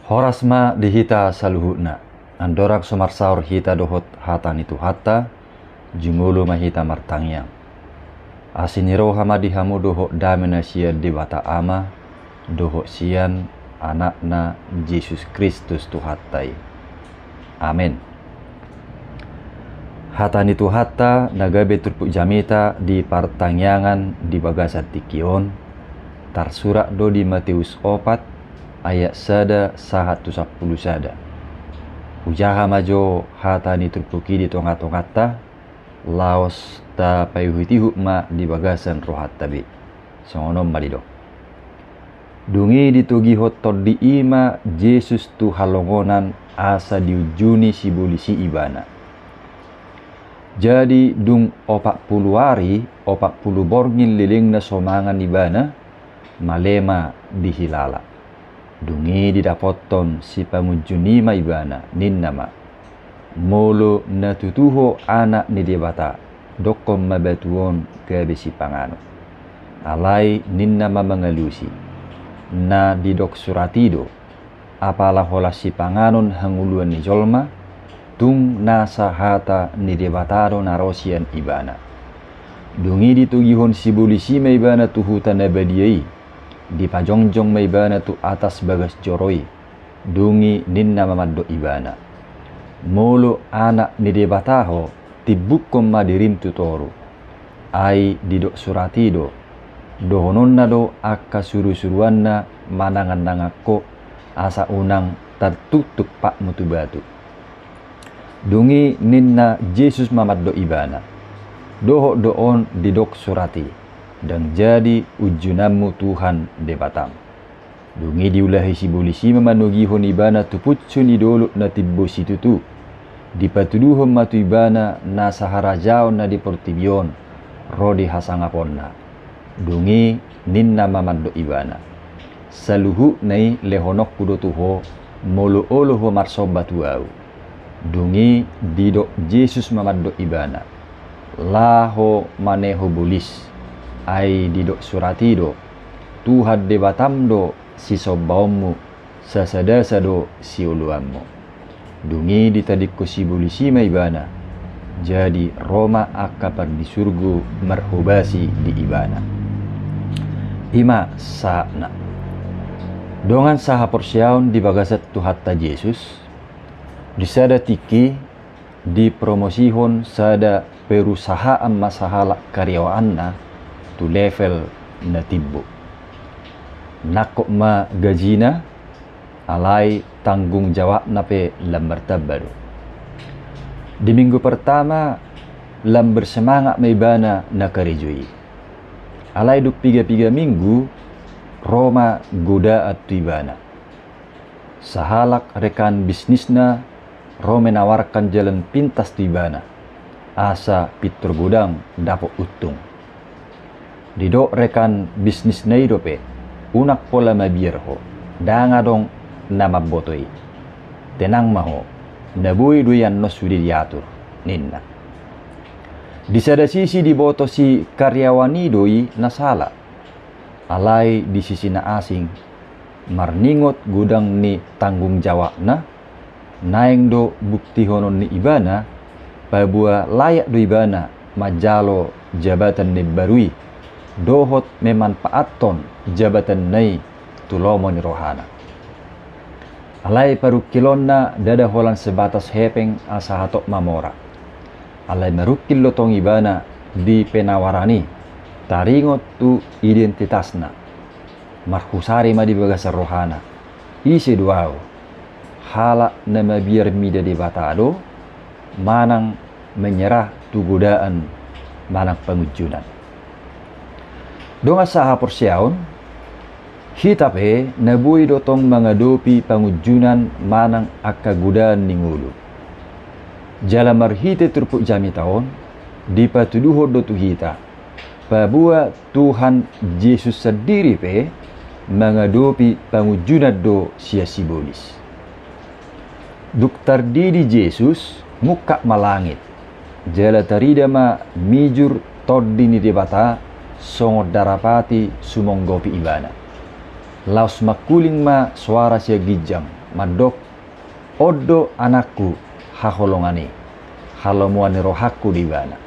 Horasma dihita saluhutna, andorak sumarsaur hita dohot hatan itu hatta, jumulu mahita martangyang. Asiniro hamadi hamu dohok damena sia dewata ama, dohok sian anakna Yesus Kristus tuhattai. Amin. Hatan itu hatta nagabe turpuk jamita di partangyangan di bagasat tikion, tarsurak do di Matius 4 ayat sada 110 sada. Ujaha majo hatani turpuki di tonga-tongata laos ta payuhitihu ma di bagasan rohat tabi. Songonom malido. Dungi ditugi hotod di ima Yesus tu halongonan asa diujuni si bulisi ibana. Jadi dung 40 hari 40 borngin liling na somangan ibana malema dihilala. Dungi didapoton si pamujunima ibana ninnama molo natutuho anak ni debata dokom mabatuon kabisi pangano alai ninnama mangalusi na didok suratido apalah hola si panganon hanguluan ni jolma tung nasa hata ni debataro narosian ibana. Dungi ditugihon si bulisi maibana tu hutan abadiyai di pajongjong maibana tu atas bagas joroi dungi ninna mamaddo ibana molo anak ni debataho tibukom madirim tutoru ai didok suratido dohononna do akka suru-suruanna manangan nangakko asa unang tertutup pak mutubatu. Dungi ninna Yesus mamaddo ibana dohok doon didok surati dan jadi ujunammu Tuhan debatam. Dungi diulahi si bulisi memanugihon ibana tu putsun idoluk na tibbo situtu dipatuduhon matu ibana na saharajao na diportibion rodi hasangaponna. Dungi ninna mamaddo ibana saluhu nai lehonok kudotuho molo oloho marsobatu au. Dungi didok Yesus mamaddo ibana laho maneho bulis ai didok suratido Tuhan debatamdo si sobbaommu sasadasado si uluammu. Dungi ditadikko si bulisi maibana jadi Roma akapar di surgu marhubasi di ibana. Ima saakna dongan saha porsiaun di bagasat tuhatta Yesus disada tiki dipromosihon sada perusahaan masahala karyawanna tu level na tibbo nakok ma gajina alai tanggung jawab nape lambar tabado. Di minggu pertama lam bersemangat maibana na karejui alai duk piga minggu Roma goda atu ibana sahalak rekan bisnisna Roma menawarkan jalan pintas tu ibana asa pitur gudang dapat utung. Didok rekan bisnis na idope unak pola mabierho danga dong nama botoi tenang maho nabui duyan no sudi diatur ninna. Di sada sisi diboto si karyawani doi nasala alai di sisi na asing marningot gudang ni tanggung jawab na naeng do bukti honon ni ibana pabua layak do ibana majalo jabatan ni barui dohot memanfaaton jabatan nai tulomon rohana alai parukilonna dada holan sebatas hepeng asa hatok mamora alai marukil lotong ibana di penawarani taringot tu identitasna marhusari ma di bagasar rohana isi duao hala nama biar mida di batado manang menyerah tu godaan manang pengujunan. Donga saha porsiaun hitape nabui dotong mengadopi pengujunan manang akka godaan ningulu. Jalamar hite turpuk jami taon dipatuduho dotu hita pabua Tuhan Yesus sendiri pe mengadopi pengujunan do sia sibolis. Duktar didi Yesus muka malangit jala tarida ma mijur toddi ni debata songo darapati sumonggopi ibana laos makuling ma suara sia gijang madok odo anakku haholongani halomuani rohaku di bana.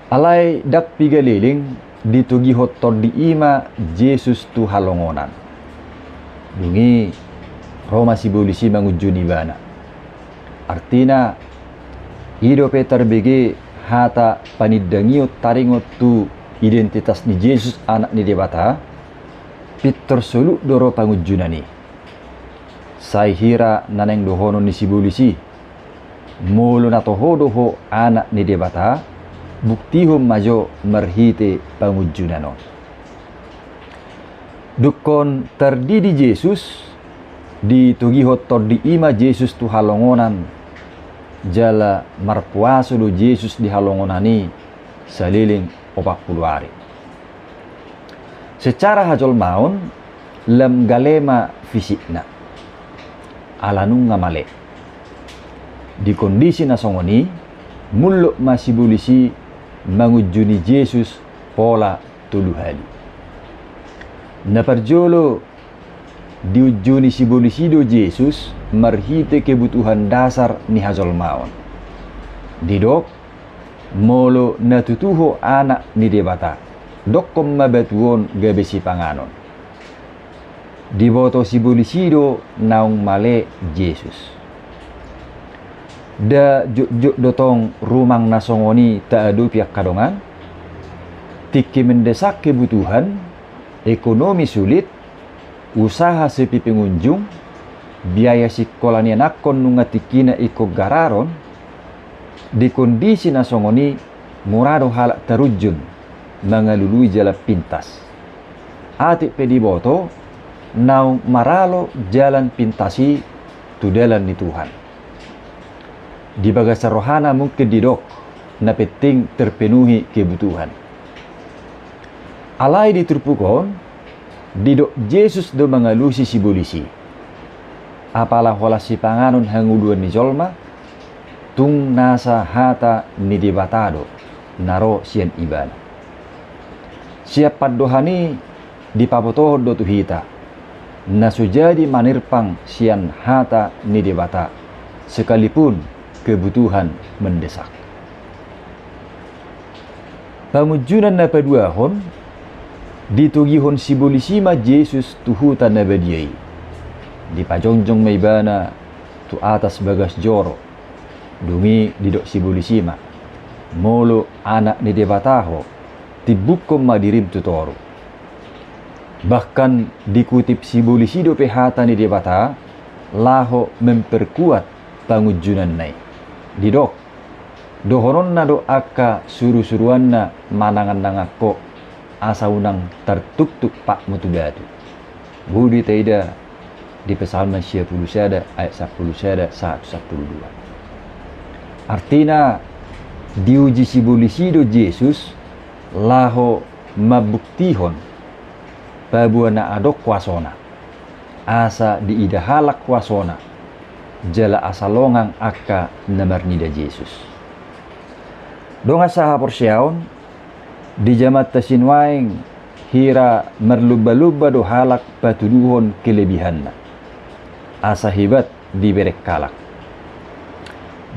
Alai dak pigaliling ditugi hotor di ima Yesus tu halongonan. Dungi Roma si polisi mangujuni bana. Artina hidup terbege hata panidangio taringot tu identitas ni Yesus anak ni debata Peter sulu doro pangujunani. Sai hira naneng dohono ni si polisi mulu na tohodoho anak ni debata buktihom majo merhite pangujunano. Dukon terdidi Yesus ditugi hotor di ima Yesus tu halongonan jala marpuaso do Yesus di halongonani saliling 40 hari. Secara hajol maun lem galema fisikna alanung ngamale di kondisi nasongoni muluk masih bulisi mangujuni Yesus pola tulu hali. Naparjolo diujuni si bulisi do Yesus marhite kebutuhan dasar ni hajol maun. Didok molo natutuho anak ni debata dokkom mabatuon gabesi panganon. Diboto si bulisi do naung male Yesus. Da juk dotong rumang nasongoni tak adu pihak kadongan tiki mendesak kebutuhan ekonomi sulit usaha sepi pengunjung biaya sekolah ni anakon nunga tikina iko gararon di kondisi nasongoni murado halak terujun mengalului jalan pintas atik pediboto naung maralo jalan pintasi tu dalan ni Tuhan. Di bagasa rohana mungkin didok na penting terpenuhi kebutuhan. Alai diturpukon didok Yesus do mengalusi si polisi. Apalah hola si panganon hanguduan ni jolma tung nasa hata ni debatado naro sian iban. Siap padohani di papotoh do tuhita nasujadi manirpang sian hata ni debata sekalipun kebutuhan mendesak. Pangujunan na paduahon ditugihon si bolisima Yesus tuhutan na badiay. Di pajongjong may bana tu atas bagas joro. Dungi didok si bolisima. Molo anak ni debataho tibukom madirim tutoro. Bahkan dikutip si bolisi do pehata ni debata laho memperkuat pangujunan nai. Didok dohoron na do aka suru-suruan na manangan nangako asa unang tertuk-tuk pak mutugatu. Budi taida di Psalm 10 ayat 10 112. Artina diuji si bolisi do Yesus laho mabuktihon pabuana adok kwasona asa diidahalak kwasona jala asalongang aka namarnida Yesus. Donga saha porsyaon di jamat tasinwaing hira merluba-luba do halak patuduhon kelebihanna. Asa hebat diberek kalak.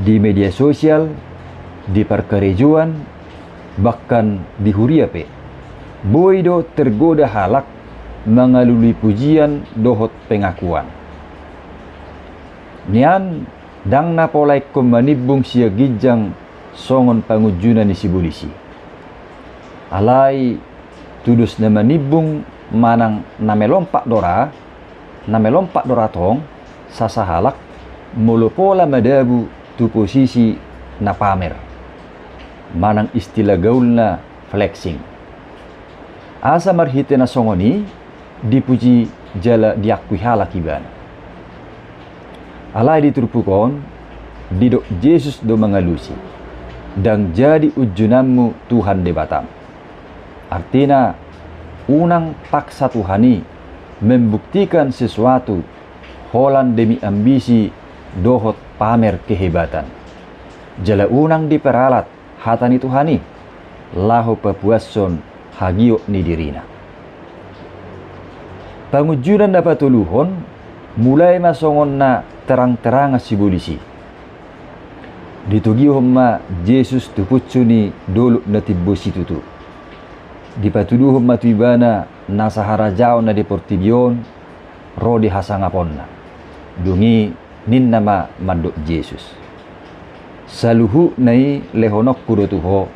Di media sosial, di perkerejuan, bahkan di huriape. Boido tergoda halak mengalului pujian dohot pengakuan. Nian dang napolai manibung sia gijang songon pangujunan ni si bolisi. Alai tudus na manibung manang namelompak dora tong sasahalak molopola madabu tu posisi na pamer. Manang istilah gaul na flexing. Asa marhite na songoni dipuji jala diakui halak ibana. Alai diturpukon didok Yesus do mengalusi dan jadi ujunanmu Tuhan de batam. Artinya unang paksa Tuhani membuktikan sesuatu holan demi ambisi dohot pamer kehebatan. Jala unang diperalat hatani Tuhani laho papuason hagio ni dirina. Pangujuran dapat tuluhon mulai masongon na terang-terang si polisi. Ditugihom ma Jesus tu pucuni dulu na tibos itu tu. Dipatuduhom matuibana nasa harajao na deportibion ro di hasangapon na. Dungi ninna ma madok Jesus. Saluhu nai lehonok kudotuho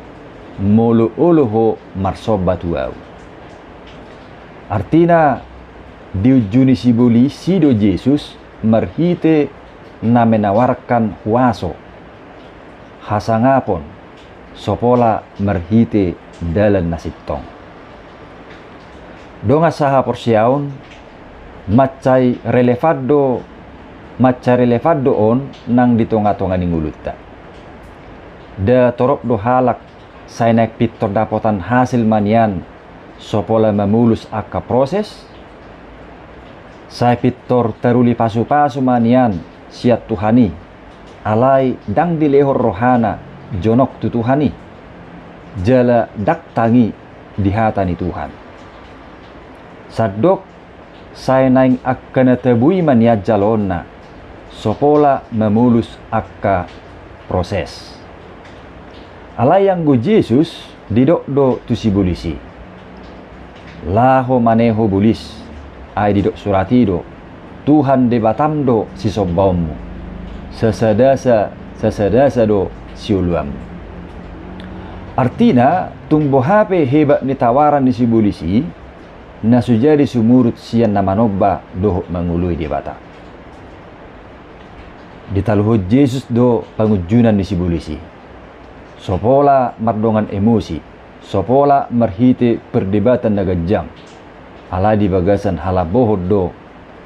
molo oloho marsobatu au. Artina diujuni si polisi do Jesus marhite na menawarkan huaso hasangapon sopola marhite dalan nasitong. Donga saha porsiaon macai relevado on nang ditonga-tonga ni ngulutta. Da torop do halak say naik pitor dapotan hasil manian sopola memulus akka proses. Say pitor teruli pasu-pasu manian siat Tuhani alai dang dilehor rohana jonok tu Tuhani jala dak tangi di hatani Tuhan. Sadok saya naing akka natebui maniat jalonna sopola memulus akka proses. Alai yang go Jesus didok do tu si polisi. Laho maneho bulis ay didok surati do Tuhan debatam do si sobbaumu. Sesadasa do si uluam. Artina tumbo hape hebat ni tawaran ni si polisi na sujadi sumurut sian na manobba doho mangului debata. Ditaluhod Jesus do pangujunan ni si polisi. Sopola mardongan emosi, sopola marhite perdebatan nagajang. Ala di bagasan halabohod do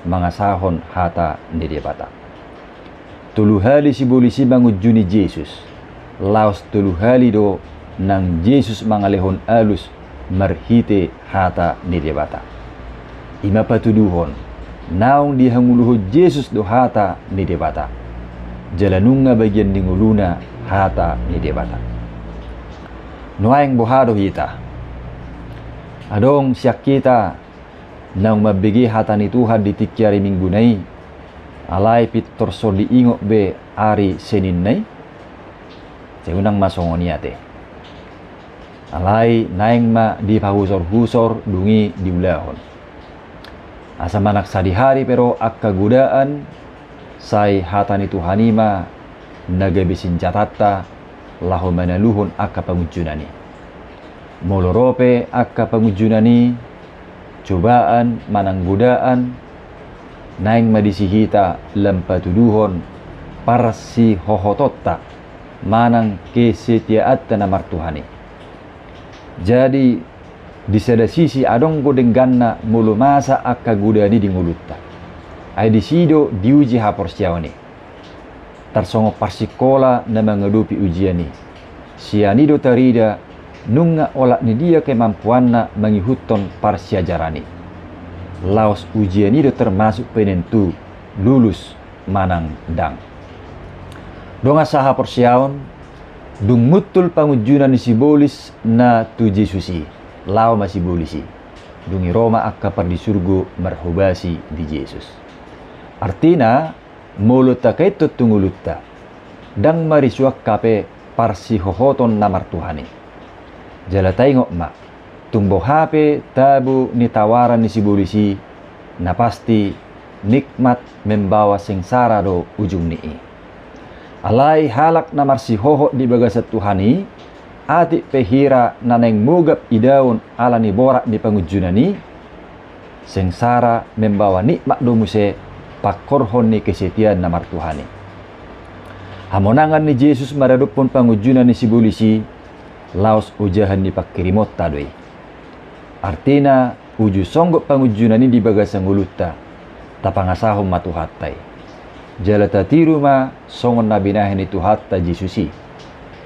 mangasahon hata ni debata. Tuluhali si polisi mangujuni Jesus. Laos tuluhali do nang Jesus mangalehon alus marhite hata ni debata. Ima patuduhon naong dihanguluhod Jesus do hata ni debata. Jalanunga bagian dinguluna hata ni debata. Nuaing buhado hita. Adong siyak kita nang mabigi hata ni Tuhan di tikyari minggu nai. Alai pitor so diingok be ari Senin nai. Seunang masongon yate. Alai naing ma di pahusor-husor dungi di ulahon. Asa manak sadihari pero akka gudaan say hata ni Tuhanima nagabisin catata laho manaluhon akka pangujunani. Molorope akka pangujunani cobaan manang godaan naing madisihita lampatuduhon parsi hohototta manang kesetiaat na martuhani. Jadi di sada sisi adong godengganna mulu masa akka gudani di ngulutta. Ay disido diuji haporsiawani. Tarsongo parsikola na mengedupi ujian ni. Sianido tarida nunga olak ni dia kemampuan na mengihuton parsiajarani. Laos ujian itu termasuk penentu lulus manang dang. Donga saha porsiaon dung mutul pangujunan si bolis na tu Jesusi. Lao masih bolisi. Dungi Roma akka par di surgo marhubasi di Jesus. Artina muluta kaito tunguluta dang marisuak kape parsi hohoton namar Tuhani. Jala taingok ma tumbo hape tabu ni tawaran ni si polisi na pasti nikmat membawa sengsara do ujung ni. Alai halak namar si hoho di bagasat Tuhani ati pehira naneng mugap idaun ala ni borak di pangujunani sengsara membawa nikmat do muse pakorhon ni kesetian namar Tuhani. Hamonangan ni Jesus maradupon pangujunan ni si polisi laos ujahan ni pakirimot tadoi. Artina uju songgok pangujunan ni di bagasang uluta tapangasahom matuhatay. Jala tatiru ma songon nabinahin ni tuhatta Jesusi.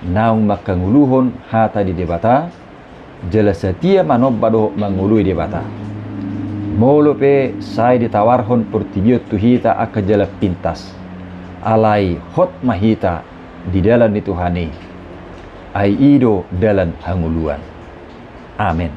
Naung makanguluhon hata di debata jala setia manobado mangului debata. Molo pe say ditawarhon portibiot tuhita akka jala pintas. Alai hot mahita di dalan ni Tuhani. Ai ido dalan hanguluan. Amin.